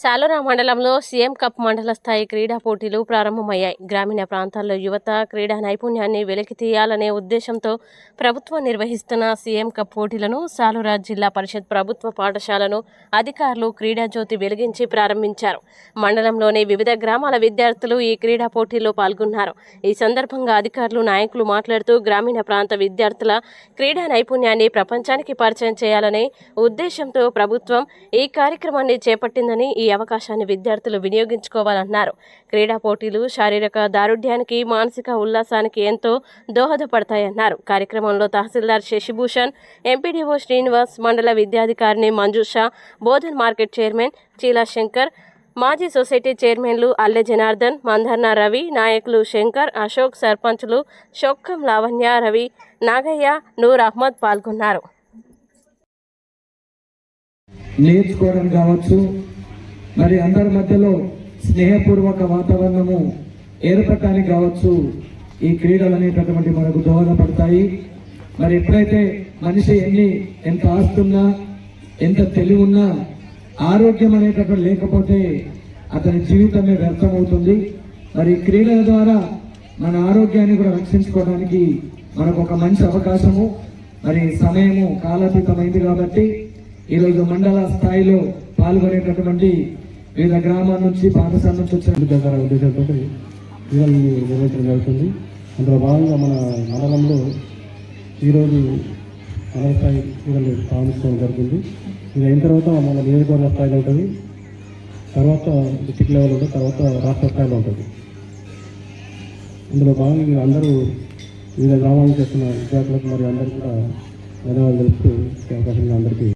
సాలూరు మండలంలో CM cup మండల స్థాయి క్రీడా పోటీలు ప్రారంభమయ్యాయి. గ్రామీణ ప్రాంతాల్లో యువత క్రీడా నైపుణ్యాన్ని వెలికి తీయాలనే ఉద్దేశంతో ప్రభుత్వం నిర్వహిస్తున్న సీఎం కప్ పోటీలను సాలూరు జిల్లా పరిషత్ ప్రభుత్వ పాఠశాలను అధికారులు క్రీడా జ్యోతి వెలిగించి ప్రారంభించారు. మండలంలోని వివిధ గ్రామాల విద్యార్థులు ఈ క్రీడా పోటీల్లో పాల్గొన్నారు. ఈ సందర్భంగా అధికారులు నాయకులు మాట్లాడుతూ గ్రామీణ ప్రాంత విద్యార్థుల క్రీడా నైపుణ్యాన్ని ప్రపంచానికి పరిచయం చేయాలనే ఉద్దేశంతో ప్రభుత్వం ఈ కార్యక్రమాన్ని చేపట్టిందని, ఈ అవకాశాన్ని విద్యార్థులు వినియోగించుకోవాలన్నారు. క్రీడా పోటీలు శారీరక దారుఢ్యానికి, మానసిక ఉల్లాసానికి ఎంతో దోహదపడతాయన్నారు. కార్యక్రమంలో తహసీల్దార్ శశిభూషణ్, ఎంపీడీఓ శ్రీనివాస్, మండల విద్యాధికారిని మంజుషా, బోధన్ మార్కెట్ చైర్మన్ చీలా శంకర్, మాజీ సొసైటీ చైర్మన్లు అల్లె జనార్దన్, మందర్న రవి, నాయకులు శంకర్, అశోక్, సర్పంచ్లు షొక్కం లావణ్య, రవి, నాగయ్య, నూర్ అహ్మద్ పాల్గొన్నారు. నేర్చుకోవడం కావచ్చు, మరి అందరి మధ్యలో స్నేహపూర్వక వాతావరణము ఏర్పడటానికి కావచ్చు, ఈ క్రీడలు అనేటటువంటి మనకు దోహదపడతాయి. మరి ఎప్పుడైతే మనిషి ఎంత ఆస్తున్నా, ఎంత తెలివి ఉన్నా, ఆరోగ్యం అనేటటువంటి లేకపోతే అతని జీవితమే వ్యర్థమవుతుంది. మరి క్రీడల ద్వారా మన ఆరోగ్యాన్ని కూడా రక్షించుకోవడానికి మనకు ఒక మంచి అవకాశము. మరి సమయము కాలాతీతమైంది కాబట్టి ఈరోజు మండల స్థాయిలో పాల్గొనేటటువంటి వివిధ గ్రామాల నుంచి, పాఠశాల నుంచి వచ్చిన ఉద్దేశంతో క్రీడలు నిర్వహించడం జరుగుతుంది. అందులో భాగంగా మన మండలంలో ఈరోజు మండల స్థాయి క్రీడలు ప్రారంభించడం జరుగుతుంది. ఇది అయిన తర్వాత మన నియోజకవర్గ స్థాయిలో ఉంటుంది, తర్వాత డిస్టిక్ లెవెల్ ఉంటుంది, తర్వాత రాష్ట్ర స్థాయిలో ఉంటుంది. అందులో భాగంగా అందరూ వివిధ గ్రామాల నుంచి వస్తున్న విద్యార్థులకు మరియు అందరికీ కూడా ధన్యవాదాలు తెలుపుతూ అవకాశం అందరికీ